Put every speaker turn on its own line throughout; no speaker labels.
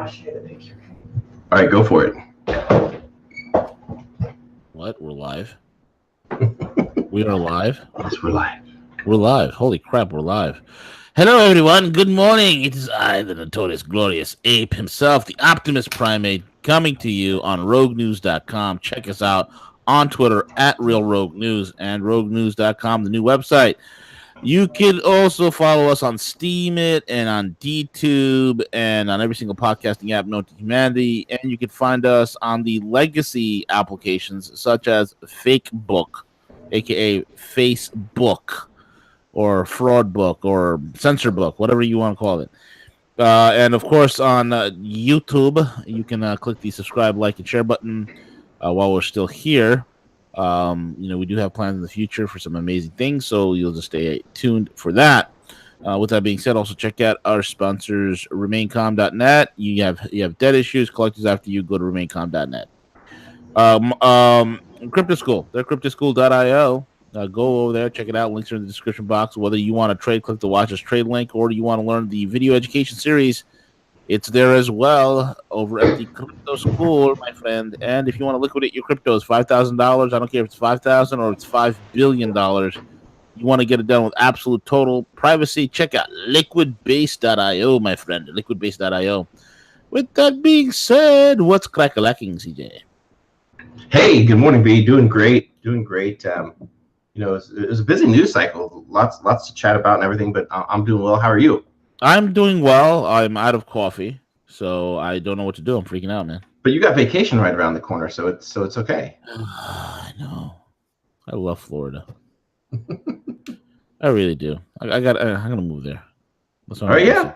All right, go for it.
What? We're live? We are live?
Yes, we're live.
We're live. Holy crap, we're live. Hello, everyone. Good morning. It is I, the notorious, glorious ape himself, the Optimus Primate, coming to you on RogueNews.com. Check us out on Twitter at RealRogueNews and RogueNews.com, the new website. You can also follow us on Steemit and on DTube and on every single podcasting app known to humanity. And you can find us on the legacy applications such as Facebook, aka Facebook, or Fraud Book, or Censor Book, whatever you want to call it. And of course, on YouTube, you can click the subscribe, like, and share button while we're still here. We do have plans in the future for some amazing things, so you'll just stay tuned for that. With that being said, also check out our sponsors, RemainCalm.net. You have debt issues, collectors after you, go to RemainCalm.net. Crypto School, they're cryptoschool.io. Go over there, check it out. Links are in the description box. Whether you want to trade, click the Watch Us Trade link, or you want to learn the video education series, it's there as well over at the Crypto School, my friend. And if you want to liquidate your cryptos, $5,000. I don't care if it's $5,000 or it's $5 billion. You want to get it done with absolute total privacy. Check out liquidbase.io, my friend. Liquidbase.io. With that being said, what's crack-a-lacking, CJ?
Hey, good morning, B. Doing great. It was a busy news cycle. Lots to chat about and everything, but I'm doing well. How are you?
I'm doing well. I'm out of coffee, so I don't know what to do. I'm freaking out, man.
But you got vacation right around the corner, so it's okay.
I know. I love Florida. I really do. I'm gonna move there.
That's what yeah.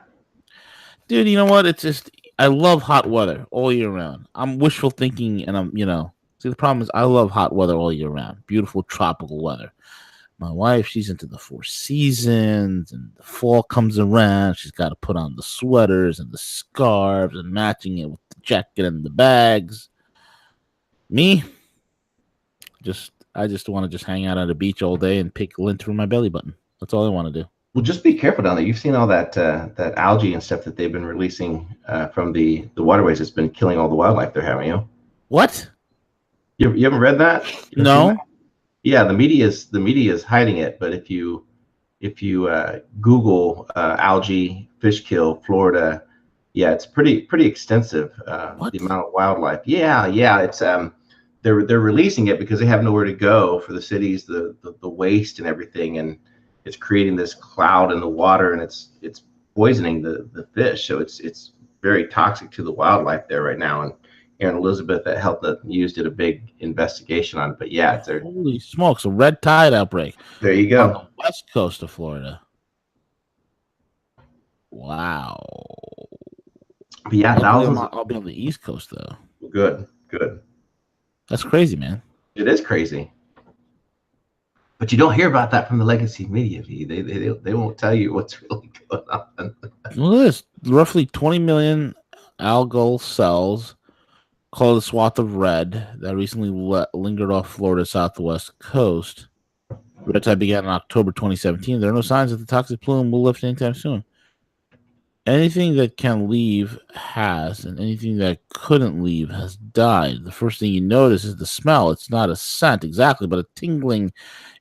Dude, you know what? It's just I love hot weather all year round. I'm wishful thinking, and see, the problem is I love hot weather all year round. Beautiful tropical weather. My wife, she's into the 4 seasons, and the fall comes around. She's got to put on the sweaters and the scarves and matching it with the jacket and the bags. Me, I just want to just hang out on the beach all day and pick lint from my belly button. That's all I want to do.
Well, just be careful down there. You've seen all that algae and stuff that they've been releasing from the waterways. It's been killing all the wildlife there, haven't you?
What?
You haven't read that?
No.
Yeah, the media is hiding it, but if you Google algae fish kill Florida, yeah, it's pretty extensive. The amount of wildlife. Yeah, it's they're releasing it because they have nowhere to go for the cities, the waste and everything, and it's creating this cloud in the water, and it's poisoning the fish. So it's very toxic to the wildlife there right now. And Aaron Elizabeth at Health News did a big investigation on it. But yeah,
holy smokes, a red tide outbreak.
There you go.
On the west coast of Florida. Wow.
But yeah,
I'll be on the East Coast though.
Good.
That's crazy, man.
It is crazy. But you don't hear about that from the legacy media. They won't tell you what's really going on.
Well, there's roughly 20 million algal cells called a swath of red that recently lingered off Florida's southwest coast. Red tide began in October 2017. There are no signs that the toxic plume will lift anytime soon. Anything that can leave has, and anything that couldn't leave has died. The first thing you notice is the smell. It's not a scent exactly, but a tingling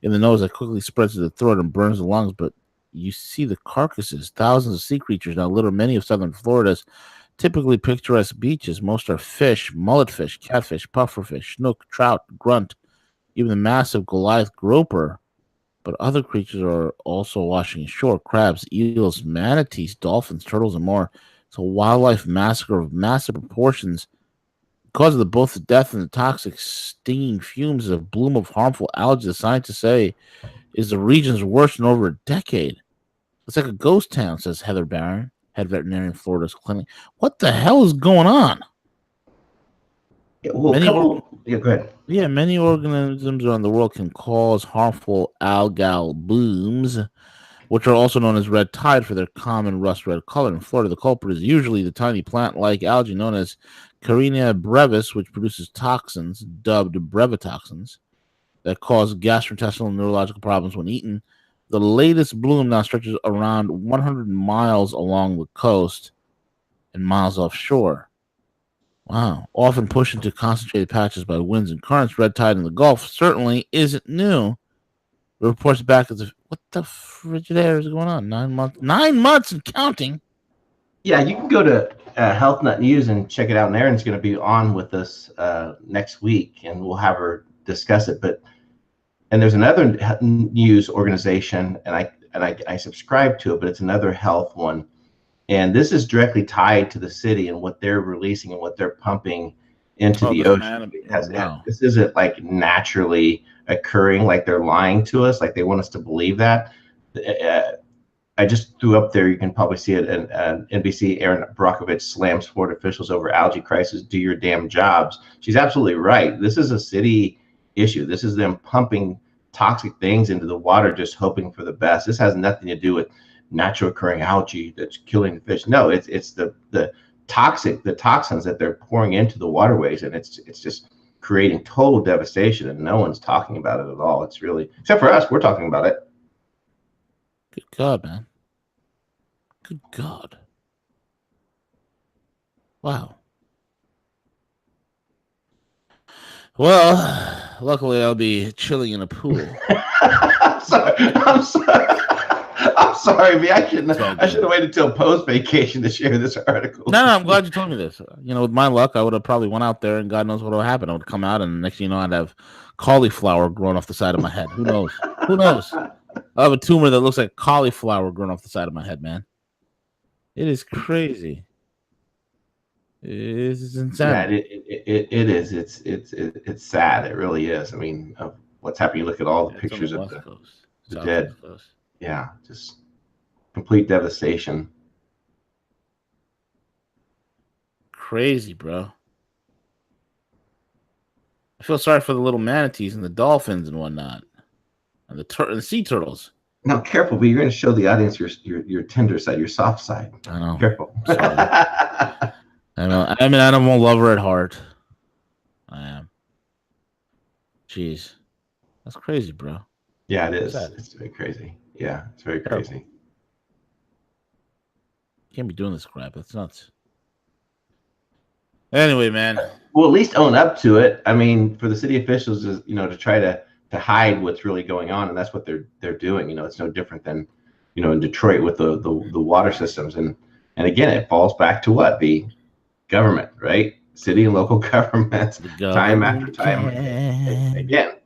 in the nose that quickly spreads to the throat and burns the lungs. But you see the carcasses. Thousands of sea creatures now litter many of southern Florida's typically picturesque beaches. Most are fish, mulletfish, catfish, pufferfish, snook, trout, grunt, even the massive Goliath groper. But other creatures are also washing ashore: crabs, eels, manatees, dolphins, turtles, and more. It's a wildlife massacre of massive proportions because of both the death and the toxic stinging fumes of a bloom of harmful algae. The scientists say is the region's worst in over a decade. It's like a ghost town, says Heather Barron, head veterinarian of Florida's clinic. What the hell is going on?
Go ahead.
Yeah, many organisms around the world can cause harmful algal blooms, which are also known as red tide for their common rust red color. In Florida, the culprit is usually the tiny plant-like algae known as Carina brevis, which produces toxins, dubbed brevitoxins, that cause gastrointestinal and neurological problems when eaten. The latest bloom now stretches around 100 miles along the coast, and miles offshore. Wow. Often pushed into concentrated patches by winds and currents, red tide in the Gulf certainly isn't new. The reports back as if, what the frigid air is going on? 9 months. 9 months and counting.
Yeah, you can go to Health Nut News and check it out. And Erin's going to be on with us next week, and we'll have her discuss it. And there's another news organization, and I subscribe to it, but it's another health one. And this is directly tied to the city and what they're releasing and what they're pumping into the ocean. Because this isn't like naturally occurring, like they're lying to us, like they want us to believe that. I just threw up there, you can probably see it, and NBC, Erin Brockovich slams Florida officials over algae crisis, do your damn jobs. She's absolutely right. This is a city issue. This is them pumping toxic things into the water, just hoping for the best. This has nothing to do with natural occurring algae that's killing the fish. No, it's the toxins that they're pouring into the waterways, and it's just creating total devastation, and no one's talking about it at all. It's really, except for us, we're talking about it.
Good God, man. Good God. Wow. Well, luckily I'll be chilling in a pool.
I'm sorry, me. I should have waited till post vacation to share this article.
No, I'm glad you told me this. With my luck, I would have probably went out there and God knows what would happen. I would come out and next thing you know, I'd have cauliflower growing off the side of my head. Who knows? Who knows? I have a tumor that looks like cauliflower growing off the side of my head, man. It is crazy. It is insane.
Yeah, it is. It's sad. It really is. I mean, of what's happening. You look at all the pictures of the dead. Yeah, just complete devastation.
Crazy, bro. I feel sorry for the little manatees and the dolphins and whatnot, and the sea turtles.
Now, careful, but you're going to show the audience your tender side, your soft side.
I know.
Careful.
I know. I'm an animal lover at heart. I am. Jeez, that's crazy, bro.
Yeah, it is. It's very crazy. Yeah, it's very crazy.
You can't be doing this crap. It's nuts. Anyway, man.
Well, at least own up to it. I mean, for the city officials, is to try to hide what's really going on, and that's what they're doing. It's no different than in Detroit with the water systems, and again, it falls back to what? The government, right? City and local governments, time after time again.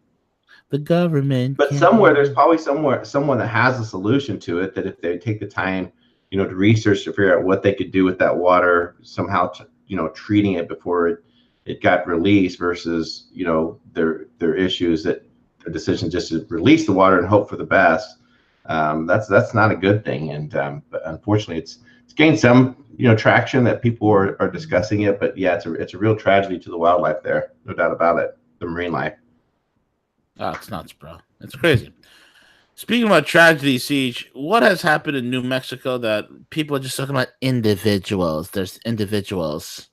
The government.
But there's probably someone that has a solution to it, that if they take the time, to research to figure out what they could do with that water, somehow, treating it before it got released versus, their issues, that their decision just to release the water and hope for the best. That's not a good thing. And but unfortunately, it's gained some, traction that people are discussing it. But yeah, it's a real tragedy to the wildlife there. No doubt about it. The marine life.
Oh, it's nuts, bro. It's crazy. Speaking about tragedy, Siege, what has happened in New Mexico that people are just talking about individuals? There's individuals.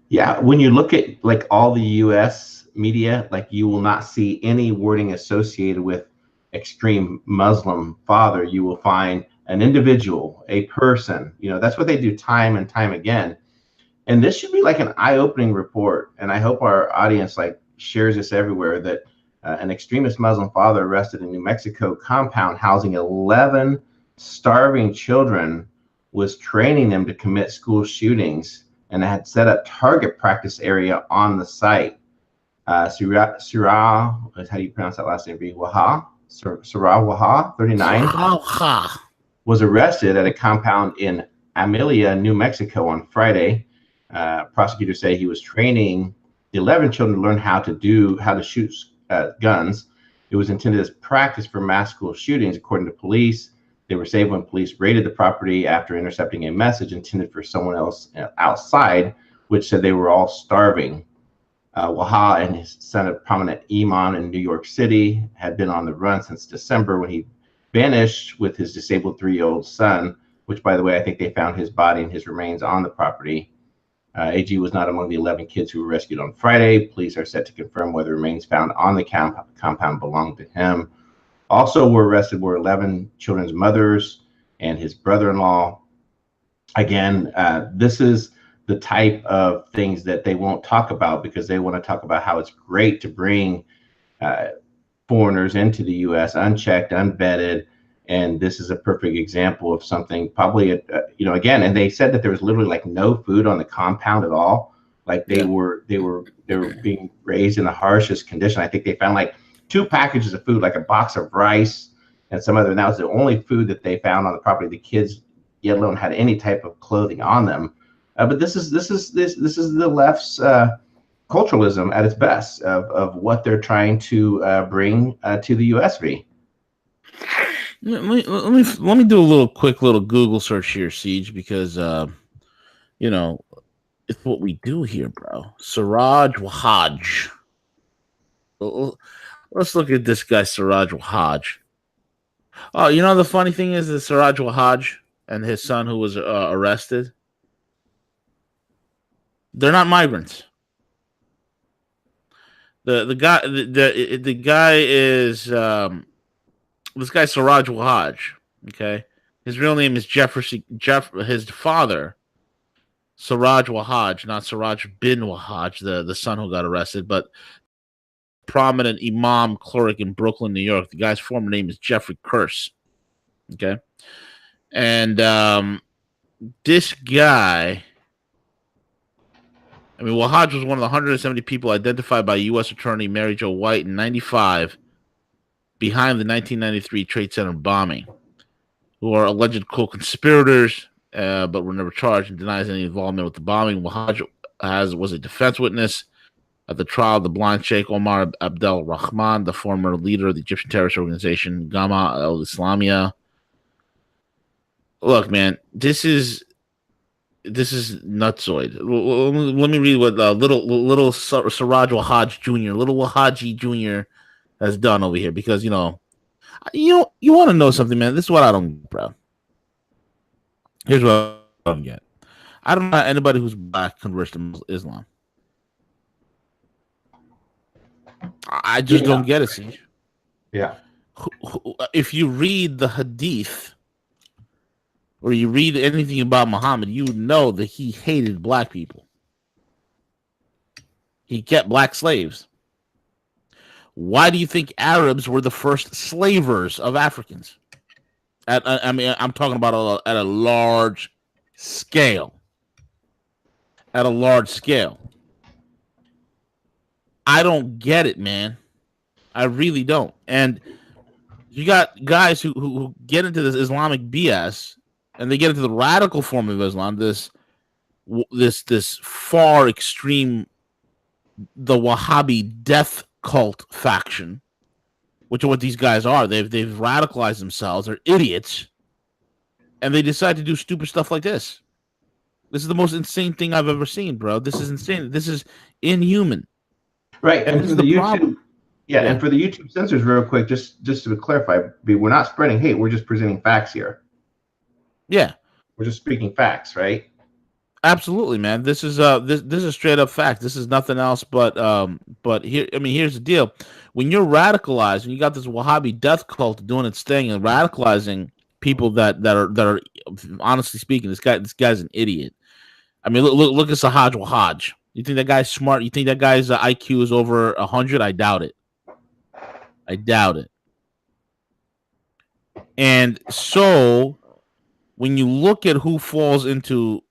Yeah, when you look at like all the U.S. media, like you will not see any wording associated with extreme Muslim father. You will find an individual, a person. That's what they do time and time again. And this should be like an eye-opening report. And I hope our audience shares this everywhere, that an extremist Muslim father arrested in New Mexico compound housing 11 starving children was training them to commit school shootings, and had set up target practice area on the site. Surah, how do you pronounce that last name? Surah Waha, 39, was arrested at a compound in Amelia, New Mexico on Friday. Prosecutors say he was training the 11 children to learn how to shoot guns. It was intended as practice for mass school shootings, according to police. They were saved when police raided the property after intercepting a message intended for someone else outside, which said they were all starving. Waha and his son, a prominent imam in New York City, had been on the run since December, when he vanished with his disabled 3-year-old son, which, by the way, I think they found his body and his remains on the property. AG was not among the 11 kids who were rescued on Friday. Police are set to confirm whether remains found on the compound belonged to him. Also were arrested were 11 children's mothers and his brother-in-law. again, this is the type of things that they won't talk about because they want to talk about how it's great to bring uh, foreigners into the U.S. unchecked, unvetted, and this is a perfect example of something probably, again, and they said that there was literally like no food on the compound at all. Like they were being raised in the harshest condition. I think they found like 2 packages of food, like a box of rice and some other, and that was the only food that they found on the property. The kids, yet alone, had any type of clothing on them. But this is the left's culturalism at its best of what they're trying to bring to the USV.
Let me do a quick little Google search here, Siege, because it's what we do here, bro. Siraj Wahaj. Let's look at this guy, Siraj Wahaj. Oh, the funny thing is that Siraj Wahaj and his son, who was arrested, they're not migrants. The guy is this guy Siraj Wahaj. Okay, his real name is his father, Siraj Wahaj, not Siraj bin Wahaj, the son who got arrested, but prominent imam cleric in Brooklyn, New York. The guy's former name is Jeffrey Curse. Okay, and this guy. I mean, Wahaj was one of the 170 people identified by U.S. Attorney Mary Jo White in 1995 behind the 1993 Trade Center bombing, who are alleged co-conspirators, but were never charged and denies any involvement with the bombing. Wahaj was a defense witness at the trial of the blind Sheikh Omar Abdel Rahman, the former leader of the Egyptian terrorist organization Gama al-Islamiyah. Look, man, this is nutsoid. Let me read what little Siraj Wahaj Jr., little Wahaji Jr. has done over here, because you want to know something, man. This is what I don't get, bro. Here's what I don't get. I don't know anybody who's black converts to Islam. I just don't get it, Siege.
Yeah.
If you read the Hadith, or you read anything about Muhammad, you know that he hated black people. He kept black slaves. Why do you think Arabs were the first slavers of Africans? I'm talking about at a large scale. At a large scale. I don't get it, man. I really don't. And you got guys who get into this Islamic BS, and they get into the radical form of Islam, this far extreme, the Wahhabi death cult faction, which are what these guys are. They've radicalized themselves. They're idiots, and they decide to do stupid stuff like this. This is the most insane thing I've ever seen, bro. This is insane. This is inhuman.
Right,
and
for the YouTube, and for the YouTube censors, real quick, just to clarify, we're not spreading hate. We're just presenting facts here.
Yeah,
we're just speaking facts, right?
Absolutely, man. This is this is straight up fact. This is nothing else but here. I mean, here's the deal: when you're radicalized, and you got this Wahhabi death cult doing its thing and radicalizing people that are honestly speaking, this guy's an idiot. I mean, look at Siraj Wahaj. You think that guy's smart? You think that guy's IQ is over 100? I doubt it. And so, when you look at who falls into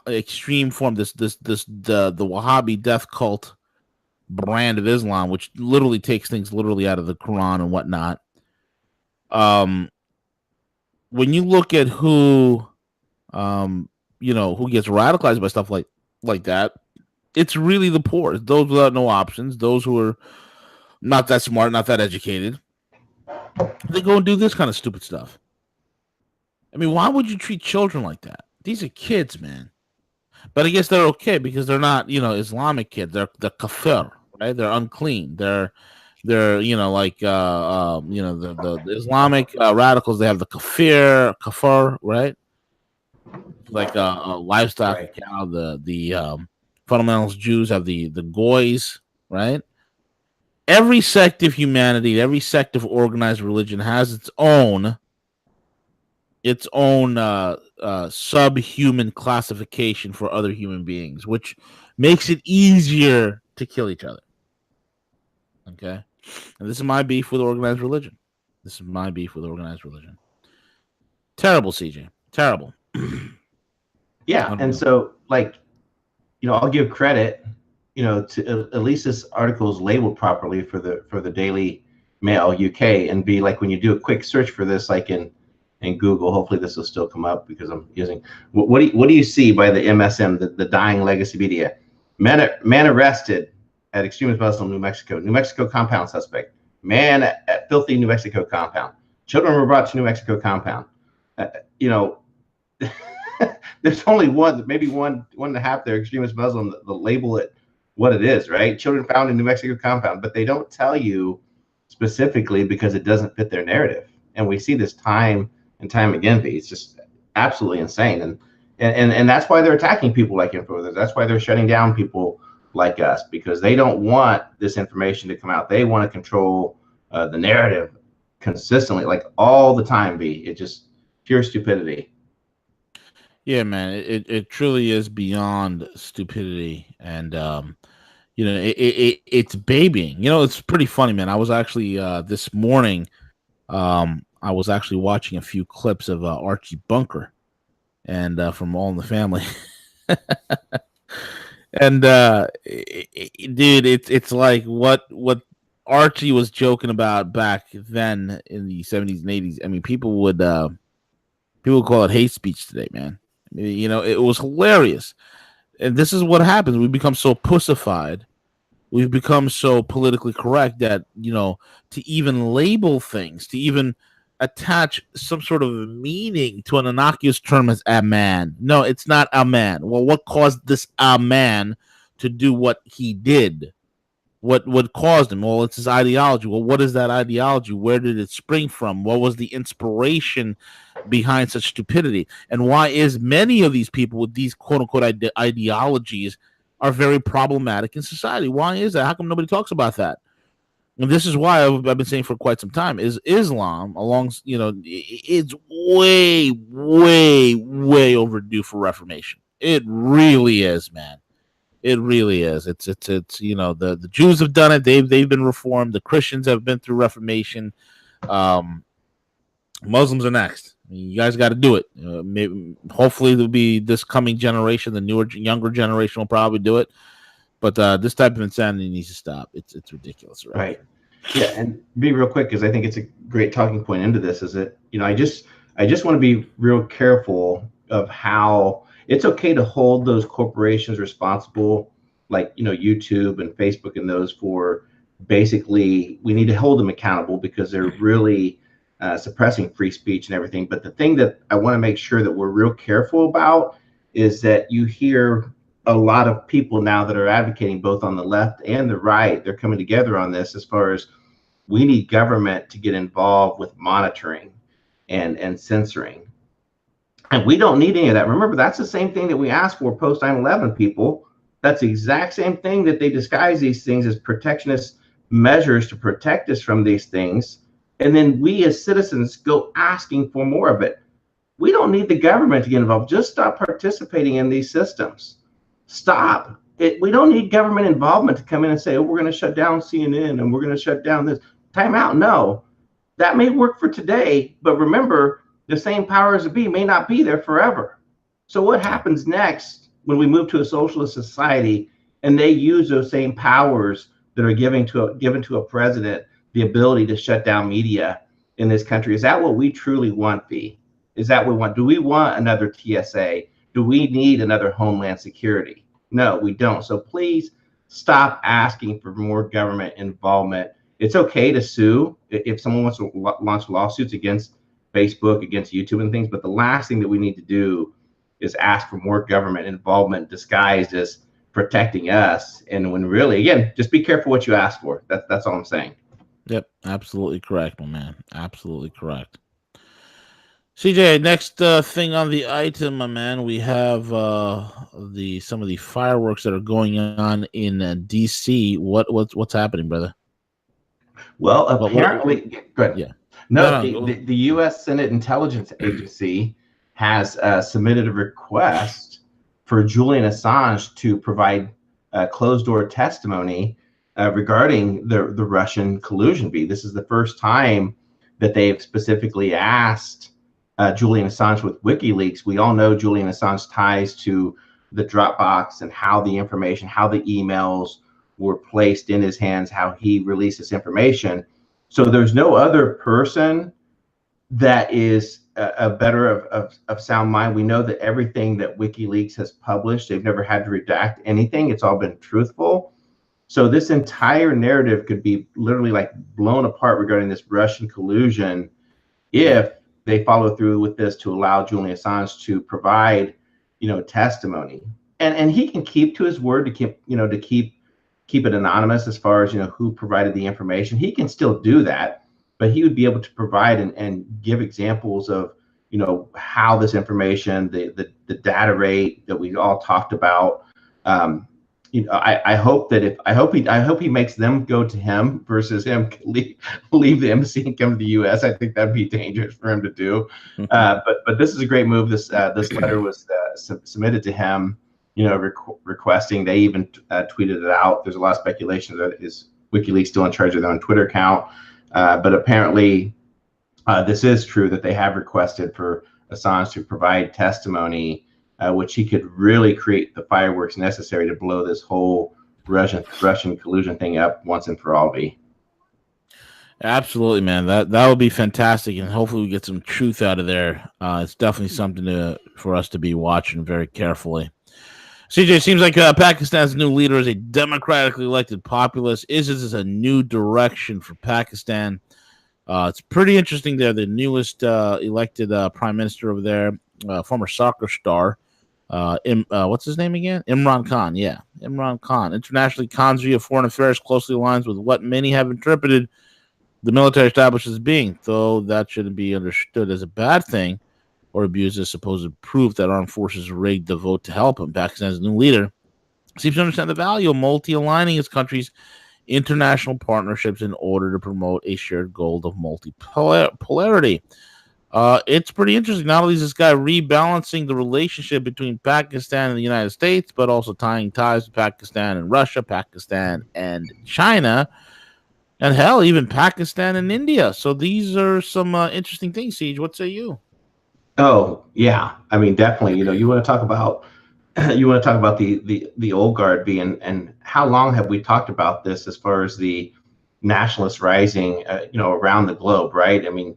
extreme form, the Wahhabi death cult brand of Islam, which literally takes things literally out of the Quran and whatnot. When you look at who gets radicalized by stuff like that, it's really the poor. It's those without no options, those who are not that smart, not that educated. They go and do this kind of stupid stuff. I mean, why would you treat children like that? These are kids, man. But I guess they're okay because they're not, Islamic kids. They're kafir, right? They're unclean. They're the Islamic radicals. They have the kafir, right? Like livestock
right.
Cow. The fundamentalist Jews have the goys, right? Every sect of humanity, every sect of organized religion has its own its own subhuman classification for other human beings, which makes it easier to kill each other. Okay, and this is my beef with organized religion. This is my beef with organized religion. Terrible, CJ. Terrible.
Yeah, and so like, I'll give credit, to at least this article is labeled properly for the Daily Mail UK, and be like when you do a quick search for this, like in Google, hopefully this will still come up because I'm using. What do you see by the MSM, the dying legacy media? Man arrested at extremist Muslim New Mexico compound suspect. Man at filthy New Mexico compound. Children were brought to New Mexico compound. There's only maybe one and a half there, extremist Muslim, the label it what it is, right? Children found in New Mexico compound, but they don't tell you specifically because it doesn't fit their narrative. And we see this time and time again, B. It's just absolutely insane. And that's why they're attacking people like influencers. That's why they're shutting down people like us, because they don't want this information to come out. They want to control the narrative consistently, like all the time, B. It's just pure stupidity.
Yeah, man, it truly is beyond stupidity, and it's babying. It's pretty funny, man. I was actually this morning, I was actually watching a few clips of Archie Bunker, and from All in the Family, and dude, it's like what Archie was joking about back then in the 70s and 80s. I mean, people would call it hate speech today, man. It was hilarious. And this is what happens. We become so pussified. We've become so politically correct that, to even label things, to even attach some sort of meaning to an innocuous term as a man. No, it's not a man. Well, what caused this a man to do what he did? What caused him? Well, it's his ideology. Well, what is that ideology? Where did it spring from? What was the inspiration behind such stupidity? And why is many of these people with these quote-unquote ideologies are very problematic in society? Why is that? How come nobody talks about that? And this is why I've been saying for quite some time is Islam, it's way, way, way overdue for reformation. It really is, man. It really is. It's the Jews have done it. They've been reformed. The Christians have been through reformation. Muslims are next. I mean, you guys got to do it. Hopefully, there'll be this coming generation. The younger generation will probably do it. But this type of insanity needs to stop. It's ridiculous, right?
Yeah, and be real quick, because I think it's a great talking point into this. Is that I just want to be real careful of how it's okay to hold those corporations responsible, like YouTube and Facebook and those, for basically we need to hold them accountable because they're really suppressing free speech and everything. But the thing that I want to make sure that we're real careful about is that you hear a lot of people now that are advocating, both on the left and the right, they're coming together on this as far as we need government to get involved with monitoring and censoring. And we don't need any of that. Remember, that's the same thing that we asked for post 9/11 people. That's the exact same thing that they disguise these things as protectionist measures to protect us from these things. And then we as citizens go asking for more of it. We don't need the government to get involved. Just stop participating in these systems. Stop it. We don't need government involvement to come in and say, oh, we're going to shut down CNN and we're going to shut down this. Time out. No, that may work for today, but remember, the same powers that be may not be there forever. So what happens next when we move to a socialist society and they use those same powers that are given to a president the ability to shut down media in this country? Is that what we truly want, B? Is that what we want? Do we want another TSA? Do we need another Homeland Security? No, we don't. So please stop asking for more government involvement. It's okay to sue if someone wants to launch lawsuits against Facebook, against YouTube and things, but the last thing that we need to do is ask for more government involvement disguised as protecting us. And when really, again, just be careful what you ask for. That's all I'm saying.
Yep, absolutely correct, my man. Absolutely correct. CJ, next thing on the item, my man, we have some of the fireworks that are going on in DC. What's happening, brother?
Well, apparently, go ahead.
Yeah.
No, the U.S. Senate Intelligence Agency has submitted a request for Julian Assange to provide closed-door testimony regarding the Russian collusion bee. This is the first time that they've specifically asked Julian Assange with WikiLeaks. We all know Julian Assange ties to the Dropbox and how the information, how the emails were placed in his hands, how he released this information. So there's no other person that is a better of sound mind. We know that everything that WikiLeaks has published, they've never had to redact anything. It's all been truthful. So this entire narrative could be literally like blown apart regarding this Russian collusion if they follow through with this to allow Julian Assange to provide, testimony. And he can keep to his word to keep it anonymous as far as, who provided the information. He can still do that, but he would be able to provide and give examples of, how this information, the data rate that we all talked about. I hope he makes them go to him versus him leave the embassy and come to the U.S. I think that'd be dangerous for him to do. But this is a great move. This letter was submitted to him, requesting. They even tweeted it out. There's a lot of speculation that is WikiLeaks still in charge of their own Twitter account, but apparently this is true that they have requested for Assange to provide testimony, which he could really create the fireworks necessary to blow this whole Russian collusion thing up once and for all. B.
Absolutely, man. That would be fantastic, and hopefully we get some truth out of there. It's definitely something for us to be watching very carefully. CJ, seems like Pakistan's new leader is a democratically elected populist. Is this a new direction for Pakistan? It's pretty interesting there. The newest elected prime minister over there, former soccer star, what's his name again? Imran Khan. Yeah, Imran Khan. Internationally, Khan's view of foreign affairs closely aligns with what many have interpreted the military establishment as being, though that shouldn't be understood as a bad thing or abused as supposed proof that armed forces rigged the vote to help him. Pakistan's new leader seems to understand the value of multi-aligning its country's international partnerships in order to promote a shared goal of multipolarity. It's pretty interesting. Not only is this guy rebalancing the relationship between Pakistan and the United States, but also tying ties to Pakistan and Russia, Pakistan and China, and hell, even Pakistan and India. So these are some interesting things. Siege, what say you?
Oh yeah, I mean definitely. You want to talk about the old guard being, and how long have we talked about this as far as the nationalists rising, around the globe, right? I mean,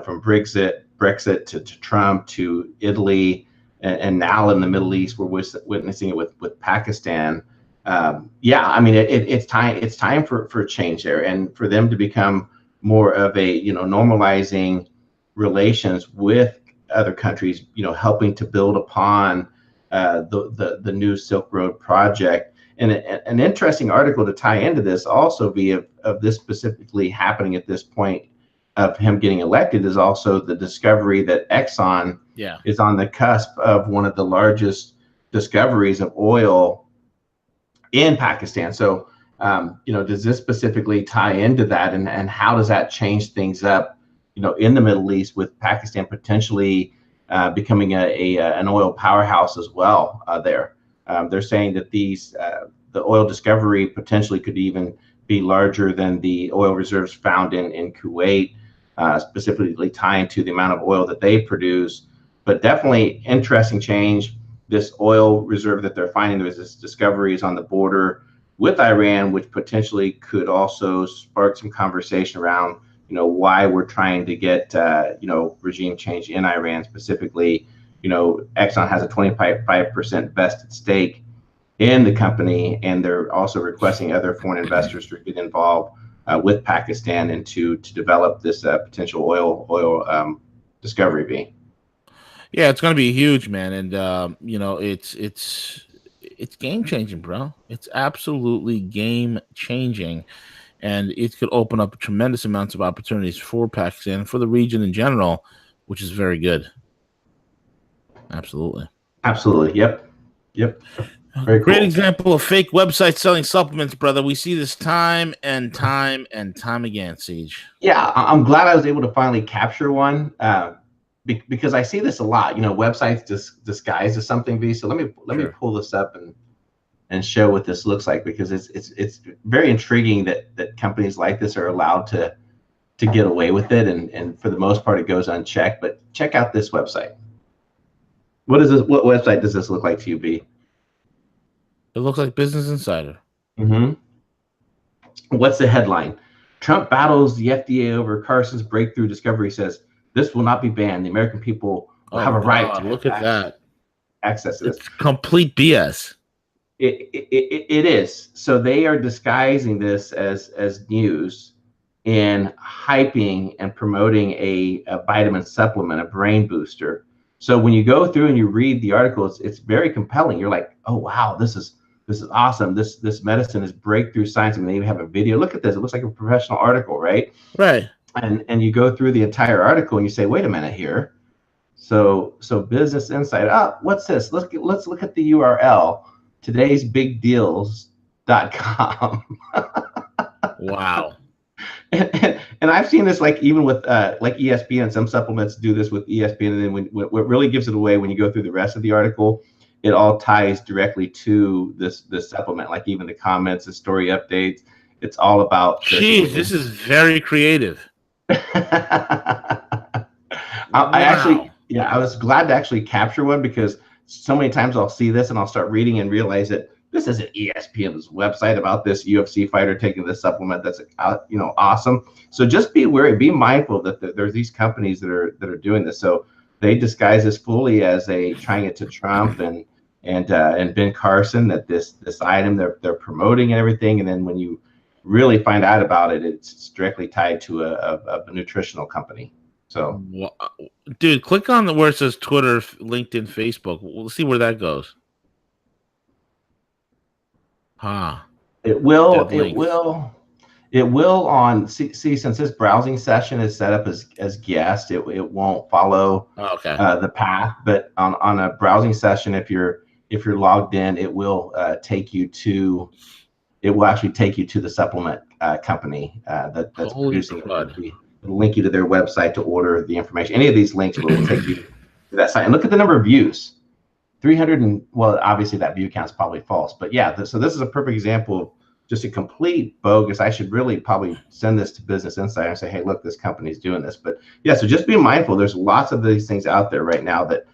from Brexit to Trump to Italy, and now in the Middle East, we're witnessing it with Pakistan. Yeah, I mean, it's time for a change there, and for them to become more of a, normalizing relations with other countries, helping to build upon the new Silk Road project. And an interesting article to tie into this also be of this specifically happening at this point of him getting elected is also the discovery that Exxon is on the cusp of one of the largest discoveries of oil in Pakistan. So, does this specifically tie into that, and how does that change things up, in the Middle East, with Pakistan potentially becoming an oil powerhouse as well there? They're saying that the oil discovery potentially could even be larger than the oil reserves found in Kuwait, specifically tying to the amount of oil that they produce. But definitely interesting change. This oil reserve that they're finding, there's this discoveries on the border with Iran, which potentially could also spark some conversation around, why we're trying to get, regime change in Iran specifically. Exxon has a 25% vested stake in the company, and they're also requesting other foreign investors to get involved with Pakistan and to develop this potential oil discovery being.
Yeah, it's going to be huge, man, and it's game changing, bro. It's absolutely game changing, and it could open up tremendous amounts of opportunities for Pakistan and for the region in general, which is very good. Absolutely.
Absolutely. Yep. Very
Great
cool.
example of fake websites selling supplements, brother. We see this time and time and time again, Siege.
Yeah, I'm glad I was able to finally capture one because I see this a lot. Websites disguised as something. V. So let me pull this up and show what this looks like, because it's very intriguing that companies like this are allowed to get away with it, and for the most part it goes unchecked. But check out this website. What is this? What website does this look like to you, B?
It looks like Business Insider.
Mm-hmm. What's the headline? Trump battles the FDA over Carson's breakthrough discovery, says this will not be banned. The American people will have a right to
look at that.
Access to this.
It's complete BS.
It is. So they are disguising this as news and hyping and promoting a vitamin supplement, a brain booster. So when you go through and you read the articles, it's very compelling. You're like, oh wow, this is awesome. This medicine is breakthrough science. I mean, they even have a video. Look at this. It looks like a professional article, right?
Right.
And you go through the entire article and you say, wait a minute here. So Business Insider. Oh, what's this? Let's look at the URL. Todaysbigdeals.com.
Wow.
And I've seen this like even with like ESPN. Some supplements do this with ESPN, and then what really gives it away when you go through the rest of the article, it all ties directly to this supplement. Like even the comments, the story updates, it's all about.
Jeez, this is very creative.
I was glad to actually capture one, because so many times I'll see this and I'll start reading and realize that this isn't ESPN's website about this UFC fighter taking this supplement. That's awesome. So just be wary, be mindful that there's these companies that are doing this. So they disguise this fully as trying it to Trump and Ben Carson, that this item they're promoting and everything, and then when you really find out about it, it's directly tied to a nutritional company. So,
dude, click on where it says Twitter, LinkedIn, Facebook. We'll see where that goes.
It will on see since this browsing session is set up as guest, it won't follow the path, but on a browsing session, if you're logged in, it will actually take you to the supplement company that's producing it. It'll link you to their website to order the information. Any of these links will take you to that site. And look at the number of views. 300 well, obviously that view count's probably false, but yeah. So this is a perfect example of just a complete bogus. I should really probably send this to Business Insider and say, hey, look, this company's doing this. But yeah, so just be mindful. There's lots of these things out there right now that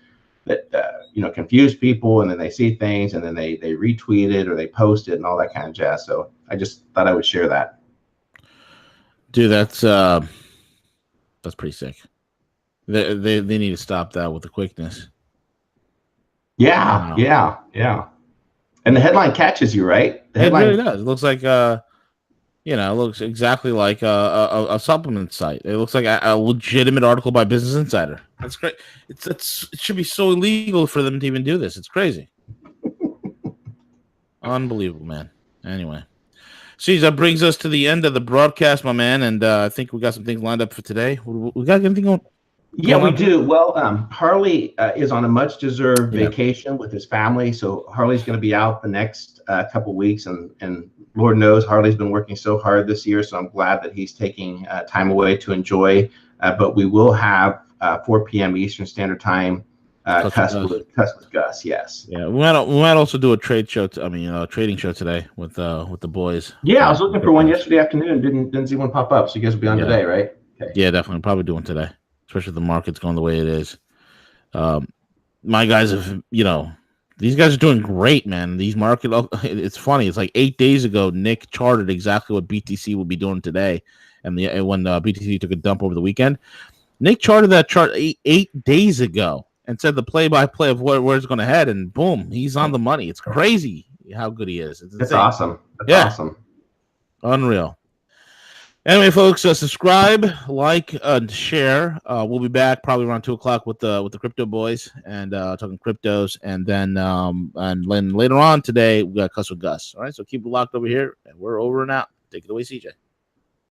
confuse people, and then they see things and then they retweet it or they post it and all that kind of jazz. So I just thought I would share that.
Dude, that's pretty sick. They need to stop that with the quickness.
Yeah, wow. Yeah. And the headline catches you, right? The headline,
it really does. It looks like it looks exactly like a supplement site. It looks like a legitimate article by Business Insider. That's great. It should be so illegal for them to even do this. It's crazy. Unbelievable, man. Anyway. See, that brings us to the end of the broadcast, my man, and I think we got some things lined up for today. We got anything going?
Yeah, we do. Well, Harley is on a much-deserved vacation with his family, so Harley's going to be out the next couple weeks, and Lord knows Harley's been working so hard this year, so I'm glad that he's taking time away to enjoy. But we will have 4 p.m. Eastern Standard Time. Cuss with Gus, yes.
Yeah, we might also do a trading show today with the boys.
Yeah, I was looking for one yesterday afternoon. Didn't see one pop up. So you guys will be on today, right? Okay.
Yeah, definitely. Probably doing today, especially if the market's going the way it is. My guys have, these guys are doing great, man. These it's funny. It's like 8 days ago, Nick charted exactly what BTC would be doing today, and when BTC took a dump over the weekend, Nick charted that chart 8 days ago. And said the play-by-play of where it's going to head, and boom, he's on the money. It's crazy how good he is.
It's awesome. That's awesome.
Unreal. Anyway, folks, subscribe, like, and share. We'll be back probably around 2:00 with the crypto boys and talking cryptos, and then later on today we got Cuss with Gus. All right, so keep it locked over here, and we're over and out. Take it away, CJ.